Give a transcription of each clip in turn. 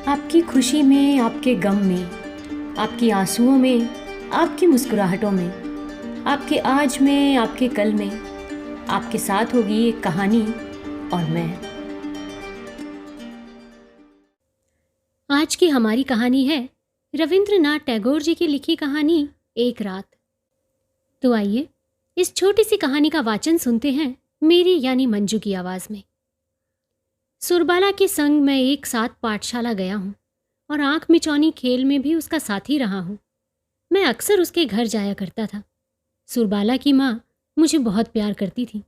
आपकी खुशी में, आपके गम में, आपकी आंसुओं में, आपकी मुस्कुराहटों में, आपके आज में, आपके कल में, आपके साथ होगी एक कहानी और मैं। आज की हमारी कहानी है रविंद्रनाथ टैगोर जी की लिखी कहानी एक रात। तो आइए इस छोटी सी कहानी का वाचन सुनते हैं मेरी यानी मंजू की आवाज में। सुरबाला के संग मैं एक साथ पाठशाला गया हूँ और आंख मिचौनी खेल में भी उसका साथी रहा हूँ। मैं अक्सर उसके घर जाया करता था। सुरबाला की माँ मुझे बहुत प्यार करती थी।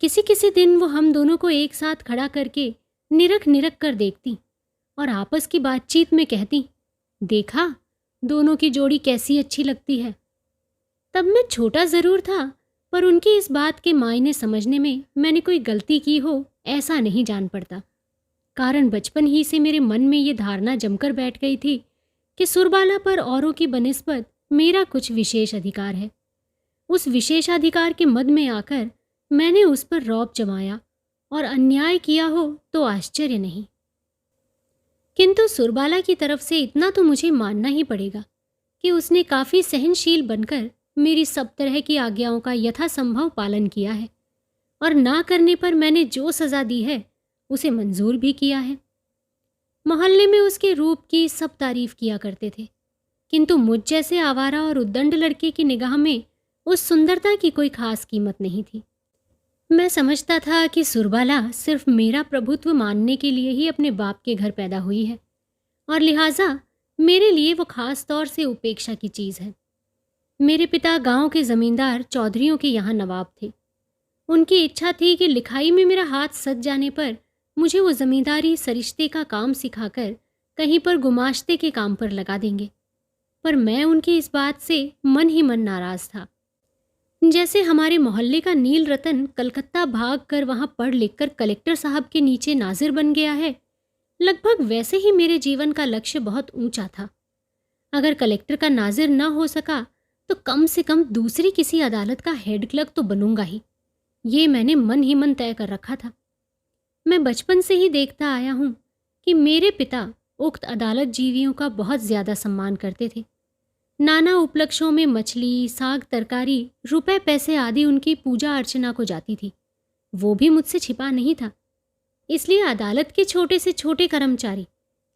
किसी किसी दिन वो हम दोनों को एक साथ खड़ा करके निरख निरख कर देखती और आपस की बातचीत में कहती, देखा दोनों की जोड़ी कैसी अच्छी लगती है। तब मैं छोटा ज़रूर था, पर उनकी इस बात के मायने समझने में मैंने कोई गलती की हो ऐसा नहीं जान पड़ता। कारण बचपन ही से मेरे मन में ये धारणा जमकर बैठ गई थी कि सुरबाला पर औरों की बनिस्बत मेरा कुछ विशेष अधिकार है। उस विशेषाधिकार के मद में आकर मैंने उस पर रौब जमाया और अन्याय किया हो तो आश्चर्य नहीं। किंतु सुरबाला की तरफ से इतना तो मुझे मानना ही पड़ेगा कि उसने काफ़ी सहनशील बनकर मेरी सब तरह की आज्ञाओं का यथासंभव पालन किया है और ना करने पर मैंने जो सज़ा दी है उसे मंजूर भी किया है। मोहल्ले में उसके रूप की सब तारीफ किया करते थे, किंतु मुझ जैसे आवारा और उद्दंड लड़के की निगाह में उस सुंदरता की कोई खास कीमत नहीं थी। मैं समझता था कि सुरबाला सिर्फ मेरा प्रभुत्व मानने के लिए ही अपने बाप के घर पैदा हुई है और लिहाजा मेरे लिए वो खास तौर से उपेक्षा की चीज़ है। मेरे पिता गांव के जमींदार चौधरियों के यहाँ नवाब थे। उनकी इच्छा थी कि लिखाई में मेरा हाथ सज जाने पर मुझे वो जमींदारी सरिश्ते का काम सिखाकर कहीं पर गुमाश्ते के काम पर लगा देंगे, पर मैं उनकी इस बात से मन ही मन नाराज था। जैसे हमारे मोहल्ले का नील रतन कलकत्ता भाग कर वहाँ पढ़ लिख कर कलेक्टर साहब के नीचे नाजिर बन गया है, लगभग वैसे ही मेरे जीवन का लक्ष्य बहुत ऊंचा था। अगर कलेक्टर का नाजिर न हो सका तो कम से कम दूसरी किसी अदालत का हेड क्लर्क तो बनूंगा ही, ये मैंने मन ही मन तय कर रखा था। मैं बचपन से ही देखता आया हूँ कि मेरे पिता उक्त अदालत जीवियों का बहुत ज़्यादा सम्मान करते थे। नाना उपलक्ष्यों में मछली, साग, तरकारी, रुपए पैसे आदि उनकी पूजा अर्चना को जाती थी। वो भी मुझसे छिपा नहीं था। इसलिए अदालत के छोटे से छोटे कर्मचारी,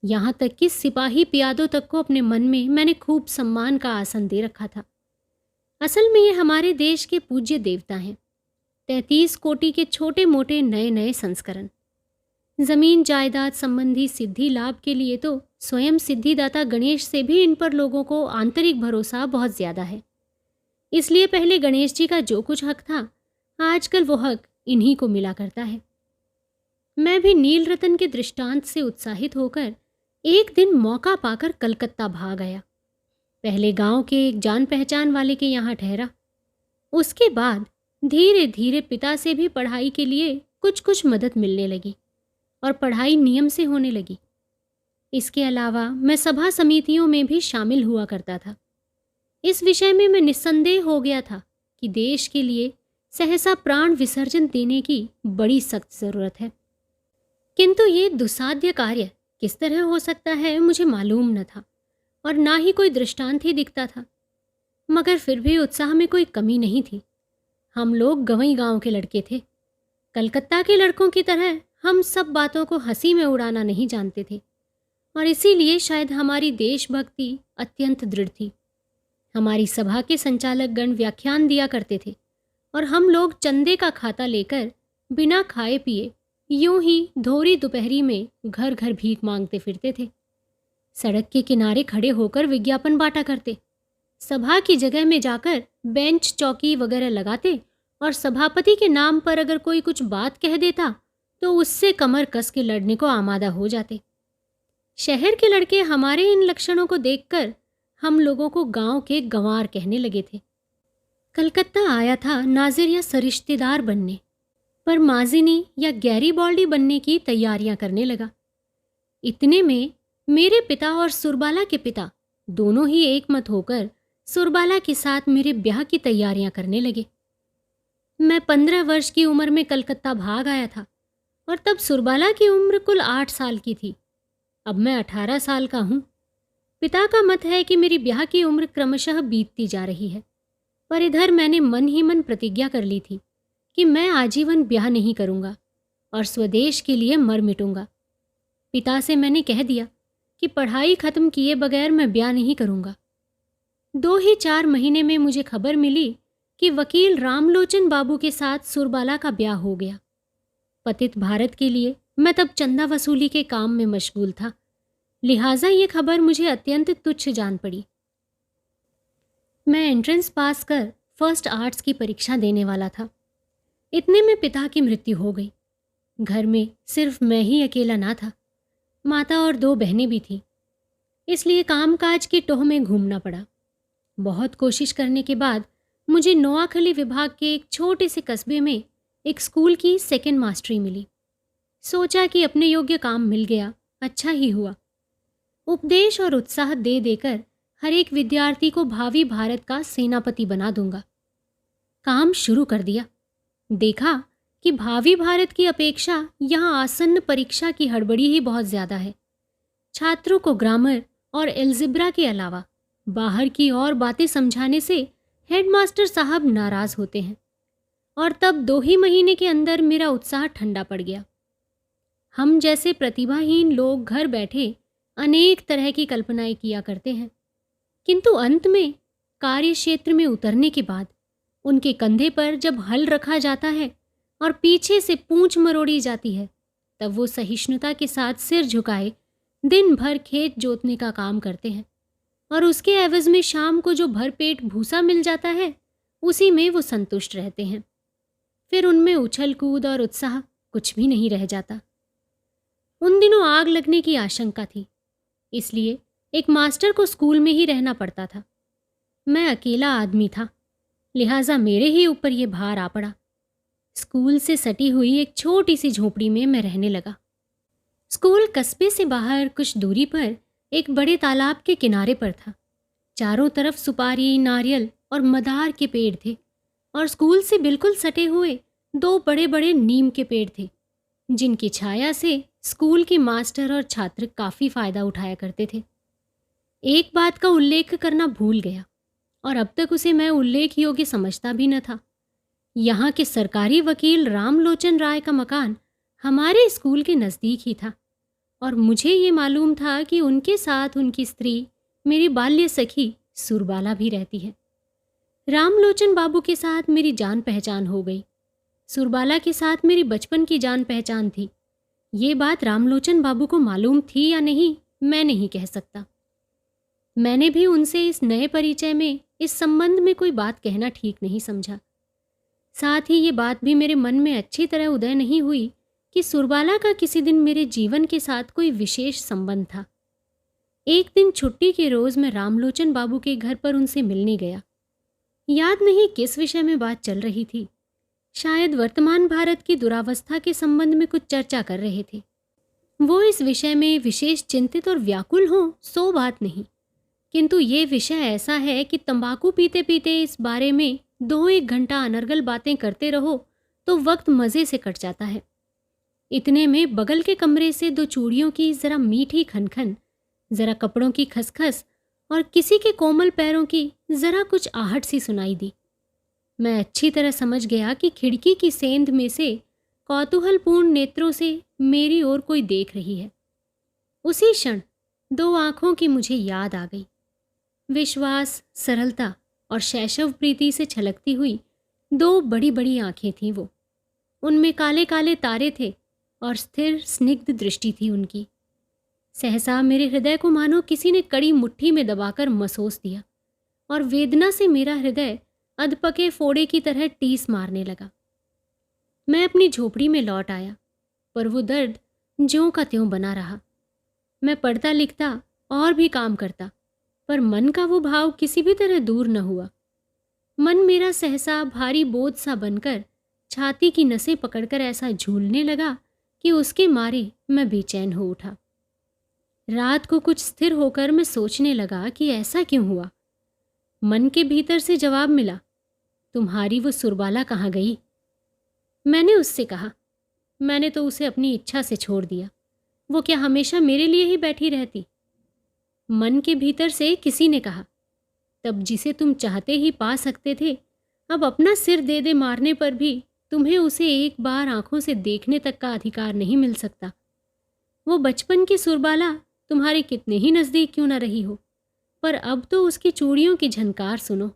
यहाँ तक कि सिपाही पियादों तक को अपने मन में मैंने खूब सम्मान का आसन दे रखा था। असल में ये हमारे देश के पूज्य देवता हैं, 33 कोटि के छोटे मोटे नए नए संस्करण। जमीन जायदाद संबंधी सिद्धि लाभ के लिए तो स्वयं सिद्धिदाता गणेश से भी इन पर लोगों को आंतरिक भरोसा बहुत ज्यादा है। इसलिए पहले गणेश जी का जो कुछ हक था, आजकल वो हक इन्हीं को मिला करता है। मैं भी नील रतन के दृष्टांत से उत्साहित होकर एक दिन मौका पाकर कलकत्ता भाग आया। पहले गांव के एक जान पहचान वाले के यहाँ ठहरा। उसके बाद धीरे धीरे पिता से भी पढ़ाई के लिए कुछ कुछ मदद मिलने लगी और पढ़ाई नियम से होने लगी। इसके अलावा मैं सभा समितियों में भी शामिल हुआ करता था। इस विषय में मैं निस्संदेह हो गया था कि देश के लिए सहसा प्राण विसर्जन देने की बड़ी सख्त ज़रूरत है, किंतु ये दुस्साध्य कार्य किस तरह हो सकता है मुझे मालूम न था और ना ही कोई दृष्टांत ही दिखता था। मगर फिर भी उत्साह में कोई कमी नहीं थी। हम लोग गंवई गांव के लड़के थे। कलकत्ता के लड़कों की तरह हम सब बातों को हंसी में उड़ाना नहीं जानते थे और इसीलिए शायद हमारी देशभक्ति अत्यंत दृढ़ थी। हमारी सभा के संचालक गण व्याख्यान दिया करते थे और हम लोग चंदे का खाता लेकर बिना खाए पिए यूं ही धोरी दोपहरी में घर घर भीख मांगते फिरते थे। सड़क के किनारे खड़े होकर विज्ञापन बांटा करते, सभा की जगह में जाकर बेंच चौकी वगैरह लगाते और सभापति के नाम पर अगर कोई कुछ बात कह देता तो उससे कमर कस के लड़ने को आमादा हो जाते। शहर के लड़के हमारे इन लक्षणों को देखकर हम लोगों को गांव के गंवार कहने लगे थे। कलकत्ता आया था नाजिर या सरिश्तेदार बनने, पर माजिनी या गैरीबॉल्डी बनने की तैयारियां करने लगा। इतने में मेरे पिता और सुरबाला के पिता दोनों ही एक मत होकर सुरबाला के साथ मेरे ब्याह की तैयारियां करने लगे। मैं 15 वर्ष की उम्र में कलकत्ता भाग आया था और तब सुरबाला की उम्र कुल 8 साल की थी। अब मैं 18 साल का हूँ। पिता का मत है कि मेरी ब्याह की उम्र क्रमशः बीतती जा रही है, पर इधर मैंने मन ही मन प्रतिज्ञा कर ली थी कि मैं आजीवन ब्याह नहीं करूँगा और स्वदेश के लिए मर मिटूंगा। पिता से मैंने कह दिया कि पढ़ाई खत्म किए बगैर मैं ब्याह नहीं करूँगा। 2 ही 4 महीने में मुझे खबर मिली कि वकील रामलोचन बाबू के साथ सुरबाला का ब्याह हो गया। पतित भारत के लिए मैं तब चंदा वसूली के काम में मशगूल था, लिहाजा ये खबर मुझे अत्यंत तुच्छ जान पड़ी। मैं एंट्रेंस पास कर फर्स्ट आर्ट्स की परीक्षा देने वाला था। इतने में पिता की मृत्यु हो गई। घर में सिर्फ मैं ही अकेला ना था, माता और 2 बहनें भी थीं। इसलिए कामकाज की टोह में घूमना पड़ा। बहुत कोशिश करने के बाद मुझे नोआखली विभाग के एक छोटे से कस्बे में एक स्कूल की सेकंड मास्टरी मिली। सोचा कि अपने योग्य काम मिल गया, अच्छा ही हुआ। उपदेश और उत्साह दे देकर हर एक विद्यार्थी को भावी भारत का सेनापति बना दूंगा। काम शुरू कर दिया। देखा कि भावी भारत की अपेक्षा यहाँ आसन्न परीक्षा की हड़बड़ी ही बहुत ज़्यादा है। छात्रों को ग्रामर और एल्जिब्रा के अलावा बाहर की और बातें समझाने से हेडमास्टर साहब नाराज़ होते हैं, और तब 2 ही महीने के अंदर मेरा उत्साह ठंडा पड़ गया। हम जैसे प्रतिभाहीन लोग घर बैठे अनेक तरह की कल्पनाएं किया करते हैं, किंतु अंत में कार्य क्षेत्र में उतरने के बाद उनके कंधे पर जब हल रखा जाता है और पीछे से पूंछ मरोड़ी जाती है, तब वो सहिष्णुता के साथ सिर झुकाए दिन भर खेत जोतने का काम करते हैं, और उसके एवज में शाम को जो भरपेट भूसा मिल जाता है उसी में वो संतुष्ट रहते हैं। फिर उनमें उछल कूद और उत्साह कुछ भी नहीं रह जाता। उन दिनों आग लगने की आशंका थी, इसलिए एक मास्टर को स्कूल में ही रहना पड़ता था। मैं अकेला आदमी था, लिहाजा मेरे ही ऊपर ये भार आ पड़ा। स्कूल से सटी हुई एक छोटी सी झोपड़ी में मैं रहने लगा। स्कूल कस्बे से बाहर कुछ दूरी पर एक बड़े तालाब के किनारे पर था। चारों तरफ सुपारी, नारियल और मदार के पेड़ थे, और स्कूल से बिल्कुल सटे हुए 2 बड़े बड़े नीम के पेड़ थे, जिनकी छाया से स्कूल के मास्टर और छात्र काफ़ी फ़ायदा उठाया करते थे। एक बात का उल्लेख करना भूल गया, और अब तक उसे मैं उल्लेख योग्य समझता भी न था। यहाँ के सरकारी वकील रामलोचन राय का मकान हमारे स्कूल के नज़दीक ही था, और मुझे ये मालूम था कि उनके साथ उनकी स्त्री, मेरी बाल्य सखी सुरबाला भी रहती है। रामलोचन बाबू के साथ मेरी जान पहचान हो गई। सुरबाला के साथ मेरी बचपन की जान पहचान थी। ये बात रामलोचन बाबू को मालूम थी या नहीं, मैं नहीं कह सकता। मैंने भी उनसे इस नए परिचय में इस संबंध में कोई बात कहना ठीक नहीं समझा। साथ ही ये बात भी मेरे मन में अच्छी तरह उदय नहीं हुई कि सुरबाला का किसी दिन मेरे जीवन के साथ कोई विशेष संबंध था। एक दिन छुट्टी के रोज़ मैं रामलोचन बाबू के घर पर उनसे मिलने गया। याद नहीं किस विषय में बात चल रही थी, शायद वर्तमान भारत की दुरावस्था के संबंध में कुछ चर्चा कर रहे थे। वो इस विषय में विशेष चिंतित और व्याकुल हों सो बात नहीं, किंतु ये विषय ऐसा है कि तंबाकू पीते पीते इस बारे में 2-1 घंटा अनर्गल बातें करते रहो तो वक्त मज़े से कट जाता है। इतने में बगल के कमरे से 2 चूड़ियों की ज़रा मीठी खनखन, ज़रा कपड़ों की खसखस और किसी के कोमल पैरों की ज़रा कुछ आहट सी सुनाई दी। मैं अच्छी तरह समझ गया कि खिड़की की सेंध में से कौतूहलपूर्ण नेत्रों से मेरी ओर कोई देख रही है। उसी क्षण 2 आँखों की मुझे याद आ गई। विश्वास, सरलता और शैशव प्रीति से छलकती हुई 2 बड़ी बड़ी आँखें थीं वो। उनमें काले काले तारे थे और स्थिर स्निग्ध दृष्टि थी उनकी। सहसा मेरे हृदय को मानो किसी ने कड़ी मुट्ठी में दबाकर मसोस दिया, और वेदना से मेरा हृदय अधपके फोड़े की तरह टीस मारने लगा। मैं अपनी झोपड़ी में लौट आया, पर वो दर्द ज्यों का त्यों बना रहा। मैं पढ़ता लिखता और भी काम करता, पर मन का वो भाव किसी भी तरह दूर न हुआ। मन मेरा सहसा भारी बोझ सा बनकर छाती की नसें पकड़कर ऐसा झूलने लगा कि उसके मारे मैं बेचैन हो उठा। रात को कुछ स्थिर होकर मैं सोचने लगा कि ऐसा क्यों हुआ। मन के भीतर से जवाब मिला, तुम्हारी वो सुरबाला कहाँ गई? मैंने उससे कहा, मैंने तो उसे अपनी इच्छा से छोड़ दिया। वो क्या हमेशा मेरे लिए ही बैठी रहती? मन के भीतर से किसी ने कहा, तब जिसे तुम चाहते ही पा सकते थे, अब अपना सिर दे दे मारने पर भी तुम्हें उसे एक बार आंखों से देखने तक का अधिकार नहीं मिल सकता। वो बचपन की सुरबाला तुम्हारे कितने ही नज़दीक क्यों ना रही हो, पर अब तो उसकी चूड़ियों की झनकार सुनो,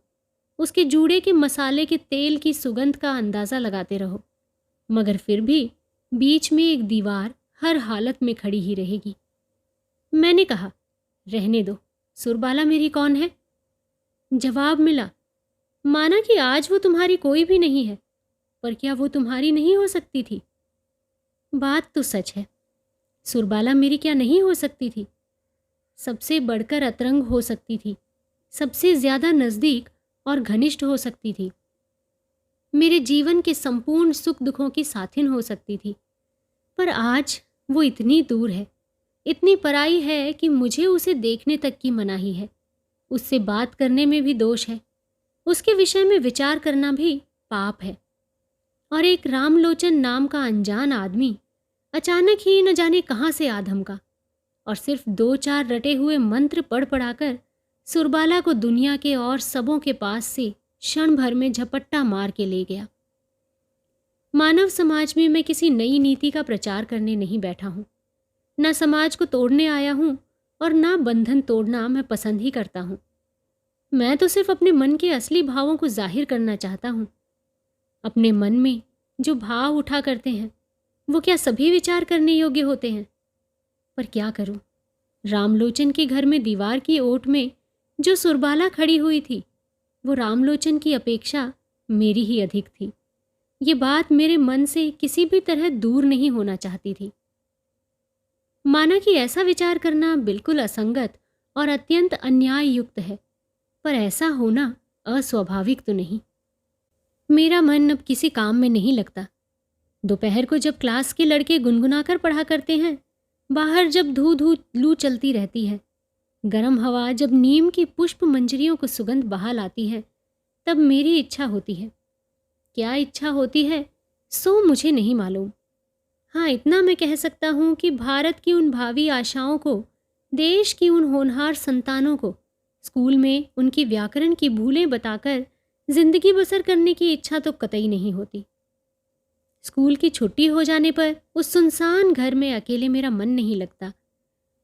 उसके जूड़े के मसाले के तेल की सुगंध का अंदाज़ा लगाते रहो, मगर फिर भी बीच में एक दीवार हर हालत में खड़ी ही रहेगी। मैंने कहा, रहने दो, सुरबाला मेरी कौन है? जवाब मिला, माना कि आज वो तुम्हारी कोई भी नहीं है, पर क्या वो तुम्हारी नहीं हो सकती थी? बात तो सच है, सुरबाला मेरी क्या नहीं हो सकती थी? सबसे बढ़कर अतरंग हो सकती थी, सबसे ज्यादा नजदीक और घनिष्ठ हो सकती थी, मेरे जीवन के संपूर्ण सुख दुखों की साथिन हो सकती थी। पर आज वो इतनी दूर है, इतनी पराई है कि मुझे उसे देखने तक की मनाही है। उससे बात करने में भी दोष है, उसके विषय में विचार करना भी पाप है। और एक रामलोचन नाम का अनजान आदमी अचानक ही न जाने कहाँ से आ धमका और सिर्फ 2-4 रटे हुए मंत्र पढ़ पढ़ाकर सुरबाला को दुनिया के और सबों के पास से क्षण भर में झपट्टा मार के ले गया। मानव समाज में मैं किसी नई नीति का प्रचार करने नहीं बैठा हूँ, न समाज को तोड़ने आया हूँ और ना बंधन तोड़ना मैं पसंद ही करता हूँ। मैं तो सिर्फ अपने मन के असली भावों को जाहिर करना चाहता हूँ। अपने मन में जो भाव उठा करते हैं वो क्या सभी विचार करने योग्य होते हैं? पर क्या करूं, रामलोचन के घर में दीवार की ओट में जो सुरबाला खड़ी हुई थी वो रामलोचन की अपेक्षा मेरी ही अधिक थी। ये बात मेरे मन से किसी भी तरह दूर नहीं होना चाहती थी। माना कि ऐसा विचार करना बिल्कुल असंगत और अत्यंत अन्याय युक्त है, पर ऐसा होना अस्वाभाविक तो नहीं। मेरा मन अब किसी काम में नहीं लगता। दोपहर को जब क्लास के लड़के गुनगुनाकर पढ़ा करते हैं, बाहर जब धू धू लू चलती रहती है, गर्म हवा जब नीम की पुष्प मंजरियों को सुगंध बहा लाती है, तब मेरी इच्छा होती है। क्या इच्छा होती है सो मुझे नहीं मालूम। हाँ, इतना मैं कह सकता हूँ कि भारत की उन भावी आशाओं को, देश की उन होनहार संतानों को स्कूल में उनकी व्याकरण की भूलें बताकर जिंदगी बसर करने की इच्छा तो कतई नहीं होती। स्कूल की छुट्टी हो जाने पर उस सुनसान घर में अकेले मेरा मन नहीं लगता,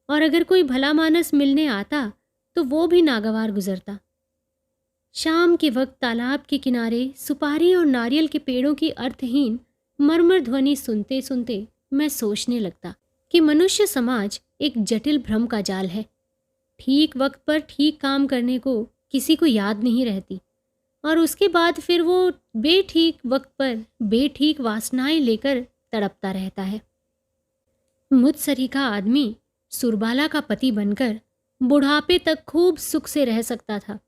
और अगर कोई भला मानस मिलने आता तो वो भी नागवार गुजरता। शाम के वक्त तालाब के किनारे सुपारी और नारियल के पेड़ों की अर्थहीन मरमर ध्वनि सुनते सुनते मैं सोचने लगता कि मनुष्य समाज एक जटिल भ्रम का जाल है। ठीक वक्त पर ठीक काम करने को किसी को याद नहीं रहती, और उसके बाद फिर वो बेठीक वक्त पर बेठीक वासनाएं लेकर तड़पता रहता है। मुझ सरीखा आदमी सुरबाला का पति बनकर बुढ़ापे तक खूब सुख से रह सकता था,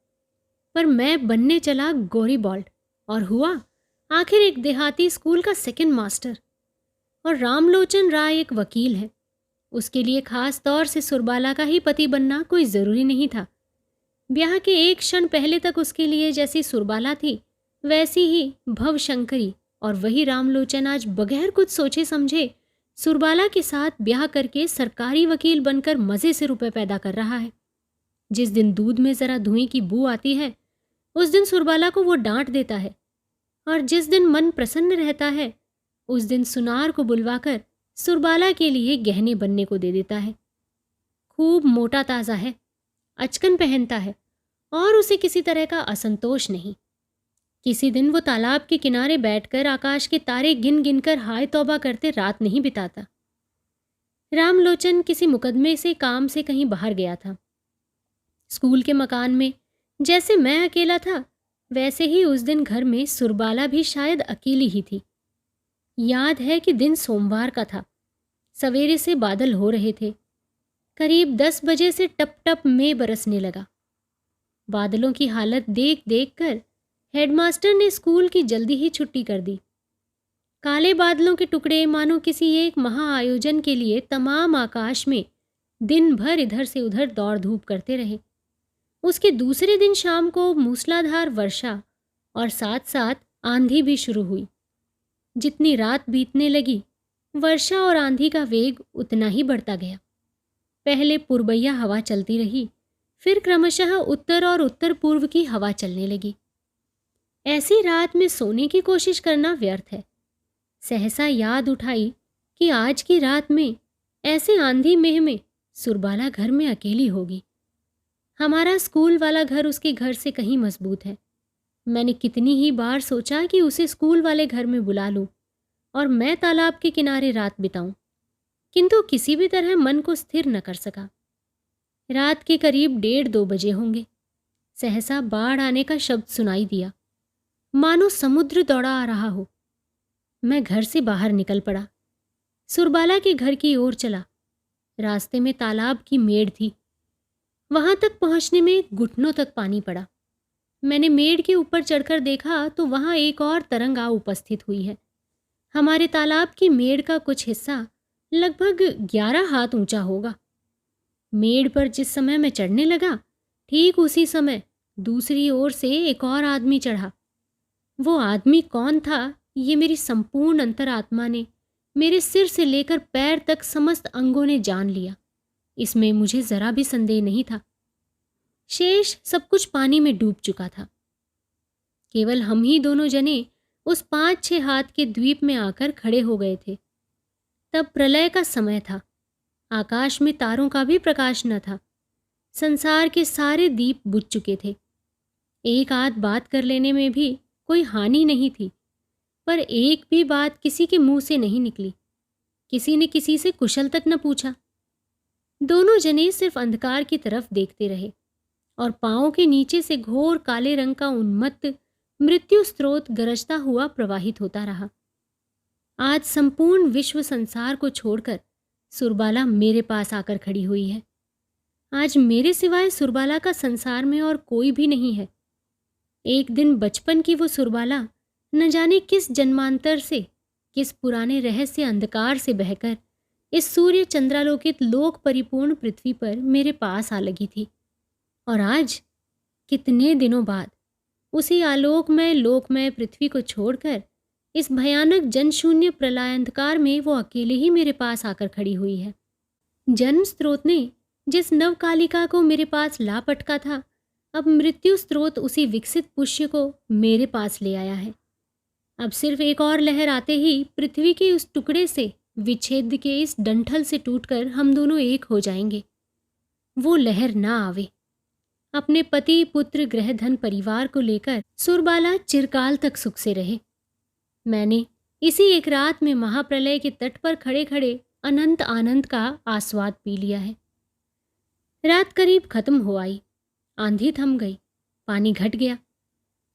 पर मैं बनने चला गौरीबॉल्ट और हुआ आखिर एक देहाती स्कूल का सेकंड मास्टर। और रामलोचन राय एक वकील है, उसके लिए खास तौर से सुरबाला का ही पति बनना कोई ज़रूरी नहीं था। ब्याह के एक क्षण पहले तक उसके लिए जैसी सुरबाला थी वैसी ही भवशंकरी और वही रामलोचन आज बगैर कुछ सोचे समझे सुरबाला के साथ ब्याह करके सरकारी वकील बनकर मज़े से रुपए पैदा कर रहा है। जिस दिन दूध में ज़रा धुएं की बू आती है उस दिन सुरबाला को वो डांट देता है, और जिस दिन मन प्रसन्न रहता है उस दिन सुनार को बुलवाकर सुरबाला के लिए गहने बनने को दे देता है। खूब मोटा ताज़ा है, अचकन पहनता है और उसे किसी तरह का असंतोष नहीं। किसी दिन वो तालाब के किनारे बैठकर आकाश के तारे गिन गिनकर हाय तौबा करते रात नहीं बिताता। रामलोचन किसी मुकदमे से काम से कहीं बाहर गया था। स्कूल के मकान में जैसे मैं अकेला था वैसे ही उस दिन घर में सुरबाला भी शायद अकेली ही थी। याद है कि दिन सोमवार का था। सवेरे से बादल हो रहे थे। करीब 10 बजे से टप टप में बरसने लगा। बादलों की हालत देख देख कर हेडमास्टर ने स्कूल की जल्दी ही छुट्टी कर दी। काले बादलों के टुकड़े मानो किसी एक महाआयोजन के लिए तमाम आकाश में दिन भर इधर से उधर दौड़ धूप करते रहे। उसके दूसरे दिन शाम को मूसलाधार वर्षा और साथ साथ आंधी भी शुरू हुई। जितनी रात बीतने लगी वर्षा और आंधी का वेग उतना ही बढ़ता गया। पहले पूर्वैया हवा चलती रही, फिर क्रमशः उत्तर और उत्तर पूर्व की हवा चलने लगी। ऐसी रात में सोने की कोशिश करना व्यर्थ है। सहसा याद उठाई कि आज की रात में ऐसे आंधी मेह में सुरबाला घर में अकेली होगी। हमारा स्कूल वाला घर उसके घर से कहीं मजबूत है। मैंने कितनी ही बार सोचा कि उसे स्कूल वाले घर में बुला लूं और मैं तालाब के किनारे रात बिताऊं, किंतु किसी भी तरह मन को स्थिर न कर सका। रात के करीब 1:30-2 बजे होंगे। सहसा बाढ़ आने का शब्द सुनाई दिया, मानो समुद्र दौड़ा आ रहा हो। मैं घर से बाहर निकल पड़ा, सुरबाला के घर की ओर चला। रास्ते में तालाब की मेड़ थी। वहां तक पहुंचने में घुटनों तक पानी पड़ा। मैंने मेड़ के ऊपर चढ़कर देखा तो वहां एक और तरंग आ उपस्थित हुई है। हमारे तालाब की मेड़ का कुछ हिस्सा लगभग 11 हाथ ऊंचा होगा। मेड़ पर जिस समय मैं चढ़ने लगा, ठीक उसी समय दूसरी ओर से एक और आदमी चढ़ा। वो आदमी कौन था, ये मेरी संपूर्ण अंतरात्मा ने, मेरे सिर से लेकर पैर तक समस्त अंगों ने जान लिया। इसमें मुझे जरा भी संदेह नहीं था। शेष सब कुछ पानी में डूब चुका था। केवल हम ही दोनों जने उस 5-6 हाथ के द्वीप में आकर खड़े हो गए थे। तब प्रलय का समय था। आकाश में तारों का भी प्रकाश न था। संसार के सारे दीप बुझ चुके थे। एक आध बात कर लेने में भी कोई हानि नहीं थी, पर एक भी बात किसी के मुंह से नहीं निकली। किसी ने किसी से कुशल तक न पूछा। दोनों जने सिर्फ अंधकार की तरफ देखते रहे और पांवों के नीचे से घोर काले रंग का उन्मत्त मृत्यु स्रोत गरजता हुआ प्रवाहित होता रहा। आज संपूर्ण विश्व संसार को छोड़कर सुरबाला मेरे पास आकर खड़ी हुई है। आज मेरे सिवाय सुरबाला का संसार में और कोई भी नहीं है। एक दिन बचपन की वो सुरबाला न जाने किस जन्मांतर से, किस पुराने रहस्य अंधकार से बहकर इस सूर्य चंद्रालोकित लोक परिपूर्ण पृथ्वी पर मेरे पास आ लगी थी। और आज कितने दिनों बाद उसी आलोकमय लोकमय पृथ्वी को छोड़कर इस भयानक जनशून्य प्रलयांधकार में वो अकेले ही मेरे पास आकर खड़ी हुई है। जन्म स्रोत ने जिस नवकालिका को मेरे पास ला पटका था, अब मृत्यु स्रोत उसी विकसित पुष्य को मेरे पास ले आया है। अब सिर्फ एक और लहर आते ही पृथ्वी के उस टुकड़े से, विच्छेद के इस डंठल से टूटकर हम दोनों एक हो जाएंगे। वो लहर ना आवे। अपने पति पुत्र गृह धन परिवार को लेकर सुरबाला चिरकाल तक सुख से रहे। मैंने इसी एक रात में महाप्रलय के तट पर खड़े खड़े अनंत आनंद का आस्वाद पी लिया है। रात करीब खत्म हो आई। आंधी थम गई, पानी घट गया।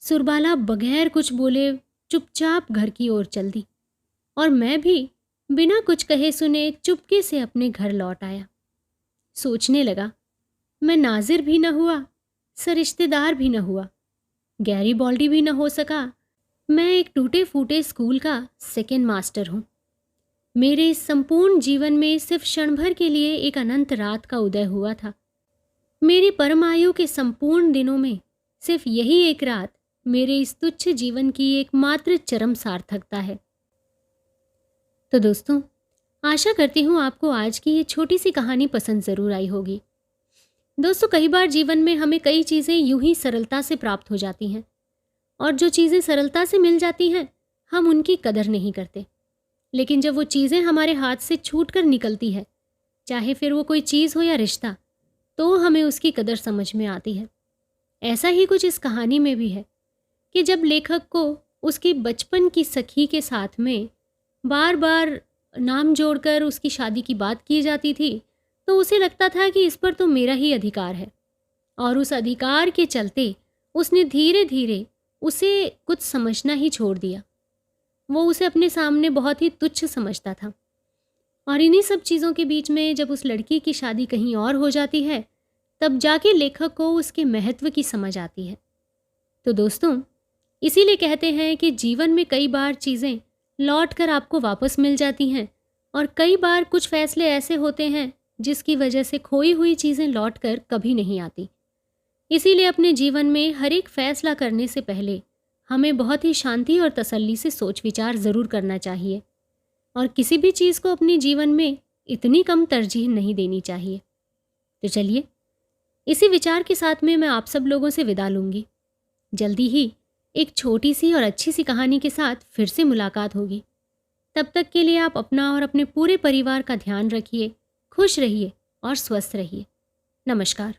सुरबाला बगैर कुछ बोले चुपचाप घर की ओर चल दी और मैं भी बिना कुछ कहे सुने चुपके से अपने घर लौट आया। सोचने लगा, मैं नाजिर भी न हुआ, सरिश्तेदार भी न हुआ, गैरीबॉल्डी भी न हो सका। मैं एक टूटे फूटे स्कूल का सेकेंड मास्टर हूँ। मेरे इस संपूर्ण जीवन में सिर्फ क्षण भर के लिए एक अनंत रात का उदय हुआ था। मेरी परम आयु के संपूर्ण दिनों में सिर्फ यही एक रात मेरे इस तुच्छ जीवन की एकमात्र चरम सार्थकता है। तो दोस्तों, आशा करती हूँ आपको आज की ये छोटी सी कहानी पसंद ज़रूर आई होगी। दोस्तों, कई बार जीवन में हमें कई चीज़ें यूं ही सरलता से प्राप्त हो जाती हैं और जो चीज़ें सरलता से मिल जाती हैं हम उनकी कदर नहीं करते। लेकिन जब वो चीज़ें हमारे हाथ से छूट कर निकलती है, चाहे फिर वो कोई चीज़ हो या रिश्ता, तो हमें उसकी कदर समझ में आती है। ऐसा ही कुछ इस कहानी में भी है कि जब लेखक को उसकी बचपन की सखी के साथ में बार बार नाम जोड़कर उसकी शादी की बात की जाती थी, तो उसे लगता था कि इस पर तो मेरा ही अधिकार है, और उस अधिकार के चलते उसने धीरे धीरे उसे कुछ समझना ही छोड़ दिया। वो उसे अपने सामने बहुत ही तुच्छ समझता था। और इन्हीं सब चीज़ों के बीच में जब उस लड़की की शादी कहीं और हो जाती है, तब जाके लेखक को उसके महत्व की समझ आती है। तो दोस्तों, इसीलिए कहते हैं कि जीवन में कई बार चीज़ें लौट कर आपको वापस मिल जाती हैं, और कई बार कुछ फैसले ऐसे होते हैं जिसकी वजह से खोई हुई चीज़ें लौट कर कभी नहीं आती। इसीलिए अपने जीवन में हर एक फैसला करने से पहले हमें बहुत ही शांति और तसल्ली से सोच विचार ज़रूर करना चाहिए। और किसी भी चीज़ को अपने जीवन में इतनी कम तरजीह नहीं देनी चाहिए। तो चलिए, इसी विचार के साथ में मैं आप सब लोगों से विदा लूँगी। जल्दी ही एक छोटी सी और अच्छी सी कहानी के साथ फिर से मुलाकात होगी। तब तक के लिए आप अपना और अपने पूरे परिवार का ध्यान रखिए, खुश रहिए और स्वस्थ रहिए। नमस्कार।